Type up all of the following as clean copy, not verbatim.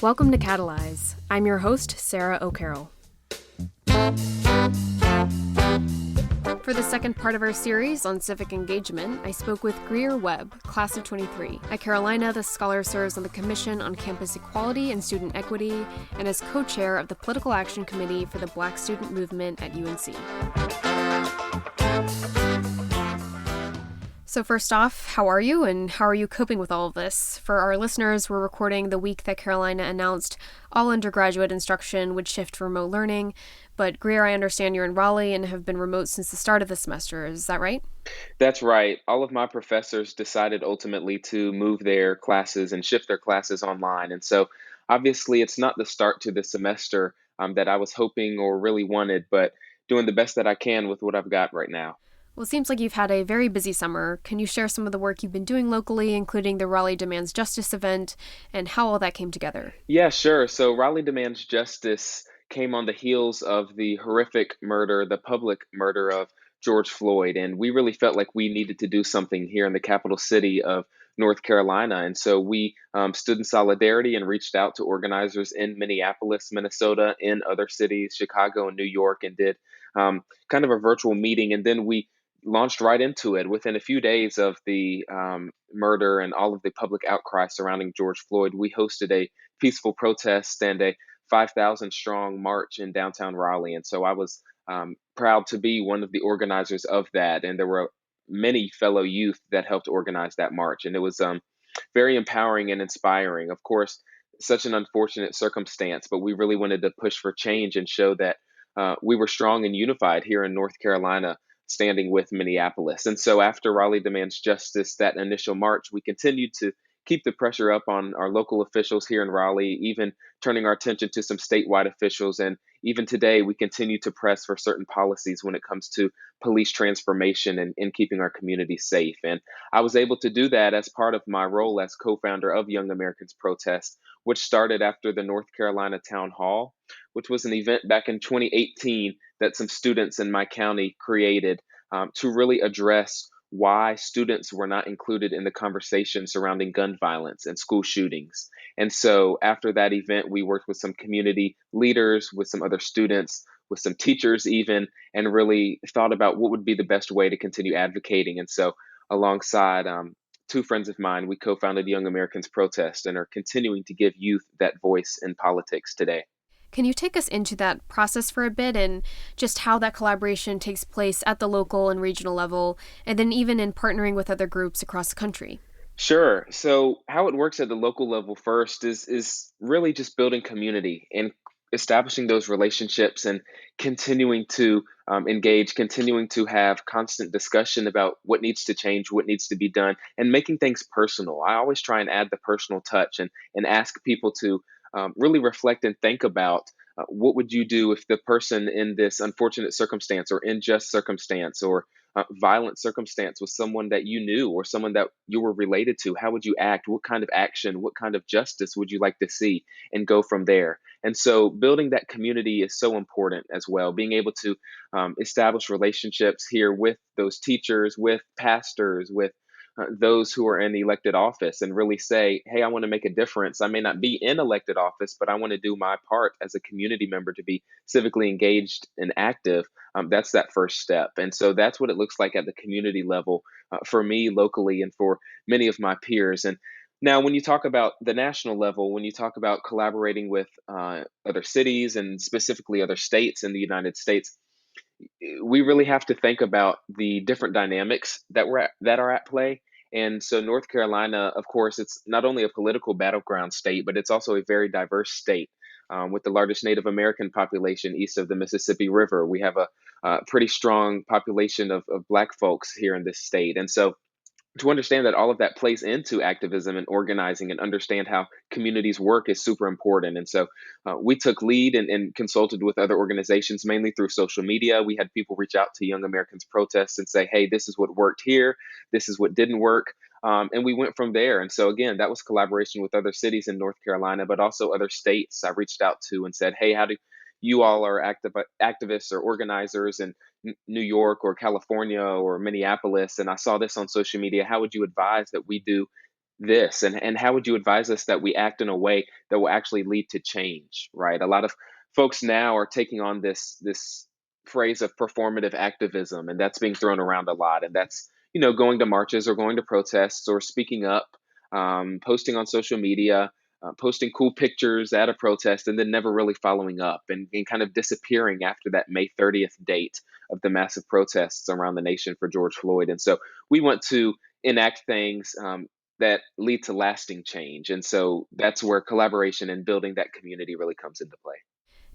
Welcome to Catalyze. I'm your host, Sarah O'Carroll. For the second part of our series on civic engagement, I spoke with Greear Webb, class of 23. At Carolina, the scholar serves on the Commission on Campus Equality and Student Equity and is co-chair of the Political Action Committee for the Black Student Movement at UNC. So first off, how are you and how are you coping with all of this? For our listeners, we're recording the week that Carolina announced all undergraduate instruction would shift to remote learning. But Greer, I understand you're in Raleigh and have been remote since the start of the semester. Is that right? That's right. All of my professors decided ultimately to move their classes and shift their classes online. And so obviously it's not the start to the semester that I was hoping or really wanted, but doing the best that I can with what I've got right now. Well, it seems like you've had a very busy summer. Can you share some of the work you've been doing locally, including the Raleigh Demands Justice event, and how all that came together? Yeah, sure. So Raleigh Demands Justice came on the heels of the horrific murder, the public murder of George Floyd. And we really felt like we needed to do something here in the capital city of North Carolina. And so we stood in solidarity and reached out to organizers in Minneapolis, Minnesota, in other cities, Chicago and New York, and did kind of a virtual meeting. And then we launched right into it. Within a few days of the murder and all of the public outcry surrounding George Floyd, we hosted a peaceful protest and a 5,000 strong march in downtown Raleigh. And so I was proud to be one of the organizers of that. And there were many fellow youth that helped organize that march. And it was very empowering and inspiring. Of course, such an unfortunate circumstance, but we really wanted to push for change and show that we were strong and unified here in North Carolina, standing with Minneapolis. And so after Raleigh Demands Justice, that initial march, we continued to keep the pressure up on our local officials here in Raleigh, even turning our attention to some statewide officials. And even today, we continue to press for certain policies when it comes to police transformation and keeping our community safe. And I was able to do that as part of my role as co-founder of Young Americans Protest, which started after the North Carolina Town Hall, which was an event back in 2018 that some students in my county created to really address why students were not included in the conversation surrounding gun violence and school shootings. And so after that event, we worked with some community leaders, with some other students, with some teachers even, and really thought about what would be the best way to continue advocating. And so alongside two friends of mine, we co-founded Young Americans Protest and are continuing to give youth that voice in politics today. Can you take us into that process for a bit and just how that collaboration takes place at the local and regional level, and then even in partnering with other groups across the country? Sure. So how it works at the local level first is really just building community and establishing those relationships and continuing to engage, continuing to have constant discussion about what needs to change, what needs to be done, and making things personal. I always try and add the personal touch and ask people to really reflect and think about what would you do if the person in this unfortunate circumstance or unjust circumstance or violent circumstance was someone that you knew or someone that you were related to? How would you act? What kind of action, what kind of justice would you like to see? And go from there. And so building that community is so important as well. Being able to establish relationships here with those teachers, with pastors, with those who are in elected office and really say, hey, I want to make a difference. I may not be in elected office, but I want to do my part as a community member to be civically engaged and active. That's that first step. And so that's what it looks like at the community level for me locally and for many of my peers. And now, when you talk about the national level, when you talk about collaborating with other cities and specifically other states in the United States, we really have to think about the different dynamics that are at play. And so North Carolina, of course, it's not only a political battleground state, but it's also a very diverse state with the largest Native American population east of the Mississippi River. We have a pretty strong population of Black folks here in this state. And so to understand that all of that plays into activism and organizing and understand how communities work is super important. And so we took lead and consulted with other organizations, mainly through social media. We had people reach out to Young Americans Protest and say, hey, this is what worked here. This is what didn't work. And we went from there. And so, again, that was collaboration with other cities in North Carolina, but also other states I reached out to and said, hey, how do you all are activists or organizers in New York or California or Minneapolis, and I saw this on social media. How would you advise that we do this, and how would you advise us that we act in a way that will actually lead to change, right? A lot of folks now are taking on this phrase of performative activism, and that's being thrown around a lot, and that's going to marches or going to protests or speaking up, posting on social media, posting cool pictures at a protest, and then never really following up, and kind of disappearing after that May 30th date of the massive protests around the nation for George Floyd. And so we want to enact things that lead to lasting change. And so that's where collaboration and building that community really comes into play.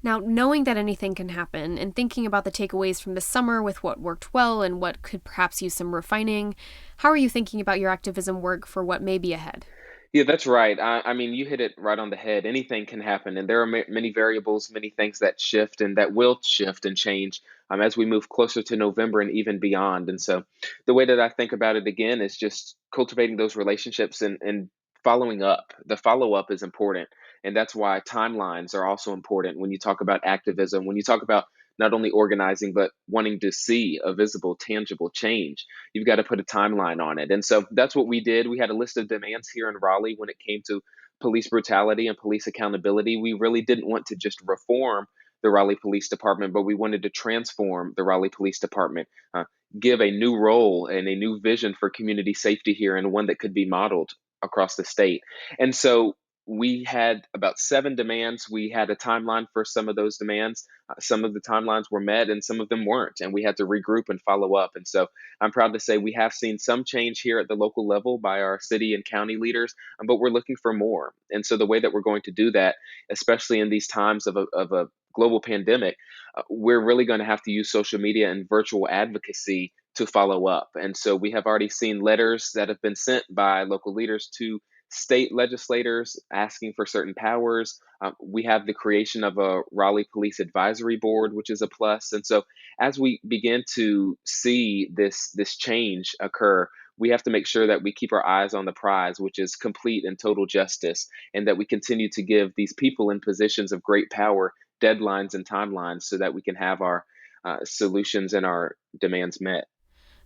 Now, knowing that anything can happen and thinking about the takeaways from the summer with what worked well and what could perhaps use some refining, how are you thinking about your activism work for what may be ahead? Yeah, that's right. I mean, you hit it right on the head. Anything can happen, and there are many variables, many things that shift and that will shift and change as we move closer to November and even beyond. And so, the way that I think about it again is just cultivating those relationships and following up. The follow up is important, and that's why timelines are also important when you talk about activism. When you talk about not only organizing but wanting to see a visible, tangible change, you've got to put a timeline on it. And so that's what we did. We had a list of demands here in Raleigh when it came to police brutality and police accountability. We really didn't want to just reform the Raleigh Police Department, but we wanted to transform the Raleigh Police Department, give a new role and a new vision for community safety here, and one that could be modeled across the state. And so we had about 7 demands. We had a timeline for some of those demands. Some of the timelines were met and some of them weren't, and we had to regroup and follow up. And so I'm proud to say we have seen some change here at the local level by our city and county leaders, but we're looking for more. And so the way that we're going to do that, especially in these times of a global pandemic, we're really going to have to use social media and virtual advocacy to follow up. And so we have already seen letters that have been sent by local leaders to state legislators asking for certain powers. We have the creation of a Raleigh Police Advisory Board, which is a plus. And so, as we begin to see this change occur, we have to make sure that we keep our eyes on the prize, which is complete and total justice, and that we continue to give these people in positions of great power deadlines and timelines so that we can have our solutions and our demands met.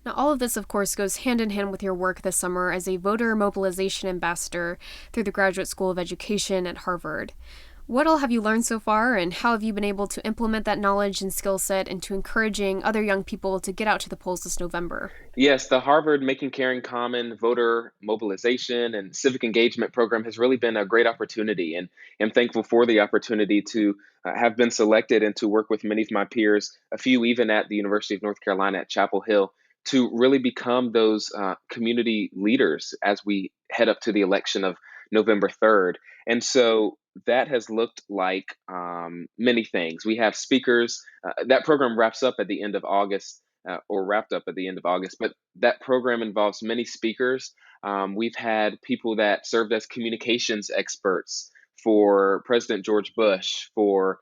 Now, all of this, of course, goes hand in hand with your work this summer as a voter mobilization ambassador through the Graduate School of Education at Harvard. What all have you learned so far, and how have you been able to implement that knowledge and skill set into encouraging other young people to get out to the polls this November? Yes, the Harvard Making Caring Common voter mobilization and civic engagement program has really been a great opportunity, and I'm thankful for the opportunity to have been selected and to work with many of my peers, a few even at the University of North Carolina at Chapel Hill, to really become those community leaders as we head up to the election of November 3rd. And so that has looked like many things. We have speakers. That program wraps up at the end of August, or wrapped up at the end of August. But that program involves many speakers. We've had people that served as communications experts for President George Bush, for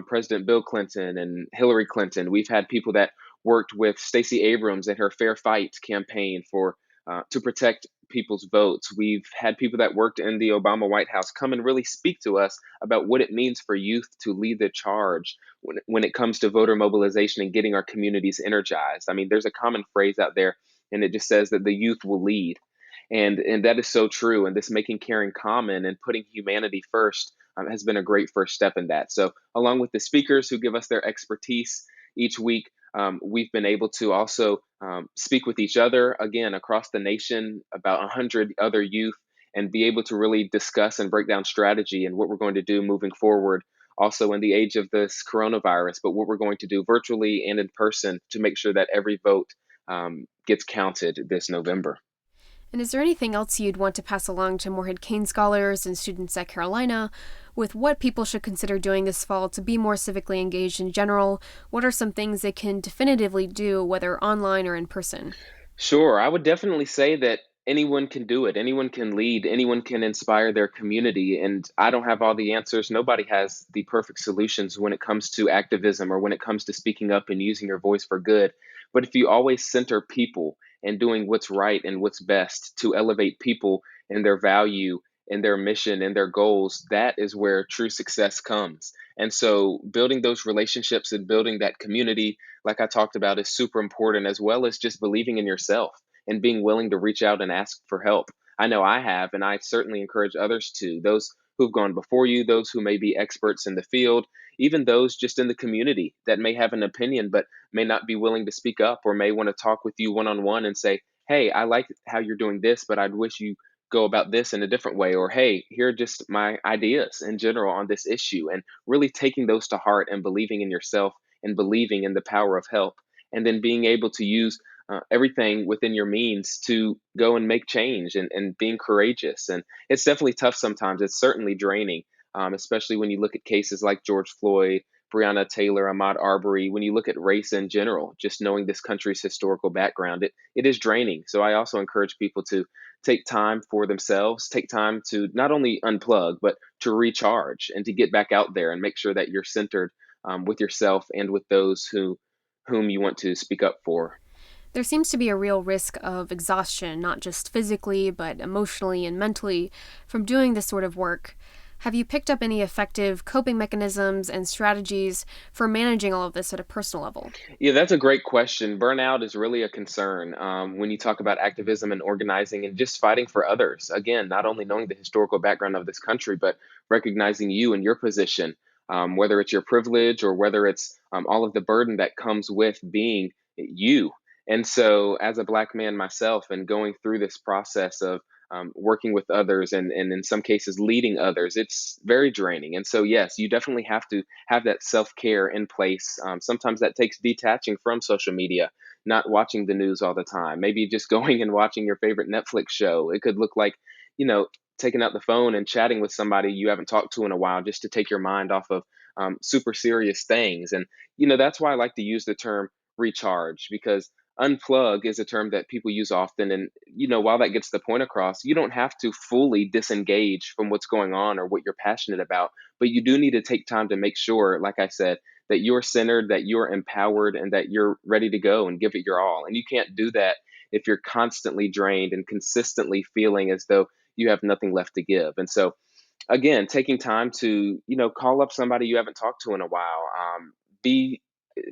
President Bill Clinton and Hillary Clinton. We've had people that worked with Stacey Abrams and her Fair Fight campaign for to protect people's votes. We've had people that worked in the Obama White House come and really speak to us about what it means for youth to lead the charge when it comes to voter mobilization and getting our communities energized. I mean, there's a common phrase out there, and it just says that the youth will lead. And that is so true. And this making caring common and putting humanity first has been a great first step in that. So, along with the speakers who give us their expertise each week, we've been able to also speak with each other again across the nation, about 100 other youth, and be able to really discuss and break down strategy and what we're going to do moving forward. Also, in the age of this coronavirus, but what we're going to do virtually and in person to make sure that every vote gets counted this November. And is there anything else you'd want to pass along to Morehead-Cain scholars and students at Carolina with what people should consider doing this fall to be more civically engaged in general? What are some things they can definitively do, whether online or in person? Sure. I would definitely say that anyone can do it. Anyone can lead. Anyone can inspire their community. And I don't have all the answers. Nobody has the perfect solutions when it comes to activism or when it comes to speaking up and using your voice for good. But if you always center people and doing what's right and what's best to elevate people and their value and their mission and their goals, that is where true success comes. And so building those relationships and building that community, like I talked about, is super important, as well as just believing in yourself and being willing to reach out and ask for help. I know I have, and I certainly encourage others to. Those who've gone before you, those who may be experts in the field, even those just in the community that may have an opinion but may not be willing to speak up or may want to talk with you one on one and say, hey, I like how you're doing this, but I'd wish you go about this in a different way. Or, hey, here are just my ideas in general on this issue. And really taking those to heart and believing in yourself and believing in the power of help. And then being able to use everything within your means to go and make change and being courageous. And it's definitely tough sometimes. It's certainly draining, especially when you look at cases like George Floyd, Breonna Taylor, Ahmaud Arbery. When you look at race in general, just knowing this country's historical background, it is draining. So I also encourage people to take time for themselves, take time to not only unplug, but to recharge and to get back out there and make sure that you're centered with yourself and with those whom you want to speak up for. There seems to be a real risk of exhaustion, not just physically, but emotionally and mentally, from doing this sort of work. Have you picked up any effective coping mechanisms and strategies for managing all of this at a personal level? Yeah, that's a great question. Burnout is really a concern when you talk about activism and organizing and just fighting for others. Again, not only knowing the historical background of this country, but recognizing you and your position, whether it's your privilege or whether it's all of the burden that comes with being you. And so, as a Black man myself, and going through this process of working with others and in some cases leading others, it's very draining. And so, yes, you definitely have to have that self care in place. Sometimes that takes detaching from social media, not watching the news all the time, maybe just going and watching your favorite Netflix show. It could look like, taking out the phone and chatting with somebody you haven't talked to in a while just to take your mind off of super serious things. And, that's why I like to use the term recharge, because unplug is a term that people use often. And, while that gets the point across, you don't have to fully disengage from what's going on or what you're passionate about, but you do need to take time to make sure, like I said, that you're centered, that you're empowered, and that you're ready to go and give it your all. And you can't do that if you're constantly drained and consistently feeling as though you have nothing left to give. And so, again, taking time to, call up somebody you haven't talked to in a while, be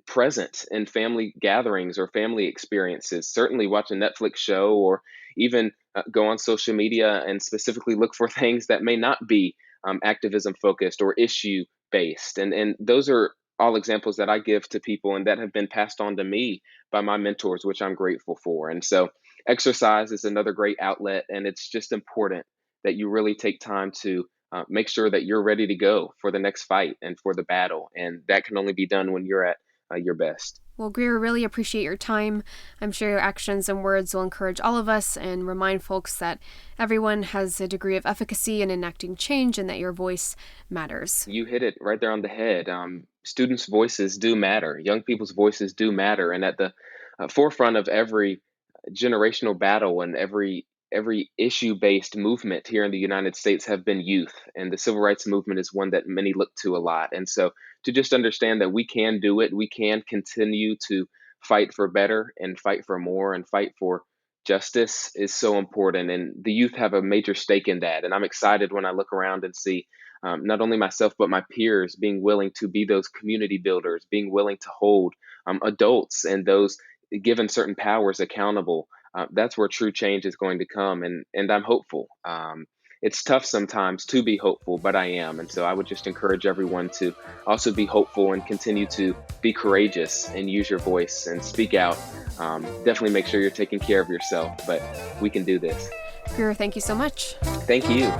present in family gatherings or family experiences. Certainly watch a Netflix show, or even go on social media and specifically look for things that may not be activism focused or issue based. And those are all examples that I give to people and that have been passed on to me by my mentors, which I'm grateful for. And so exercise is another great outlet. And it's just important that you really take time to make sure that you're ready to go for the next fight and for the battle. And that can only be done when you're at your best. Well, Greer, really appreciate your time. I'm sure your actions and words will encourage all of us and remind folks that everyone has a degree of efficacy in enacting change and that your voice matters. You hit it right there on the head. Students' voices do matter. Young people's voices do matter. And at the forefront of every generational battle and every issue-based movement here in the United States have been youth, and the civil rights movement is one that many look to a lot. And so to just understand that we can do it, we can continue to fight for better and fight for more and fight for justice is so important. And the youth have a major stake in that. And I'm excited when I look around and see not only myself, but my peers being willing to be those community builders, being willing to hold adults and those given certain powers accountable. That's where true change is going to come. And I'm hopeful. It's tough sometimes to be hopeful, but I am. And so I would just encourage everyone to also be hopeful and continue to be courageous and use your voice and speak out. Definitely make sure you're taking care of yourself, but we can do this. Greer, thank you so much. Thank you.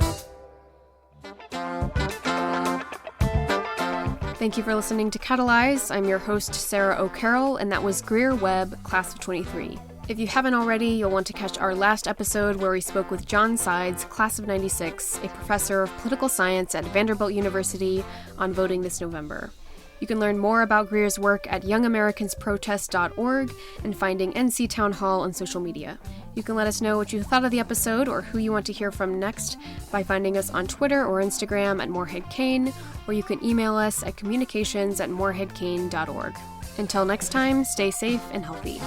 Thank you for listening to Catalyze. I'm your host, Sarah O'Carroll, and that was Greear Webb, Class of 23. If you haven't already, you'll want to catch our last episode where we spoke with John Sides, Class of 96, a professor of political science at Vanderbilt University, on voting this November. You can learn more about Greer's work at youngamericansprotest.org and finding NC Town Hall on social media. You can let us know what you thought of the episode or who you want to hear from next by finding us on Twitter or Instagram at Morehead-Cain, or you can email us at communications@moreheadcain.org. Until next time, stay safe and healthy.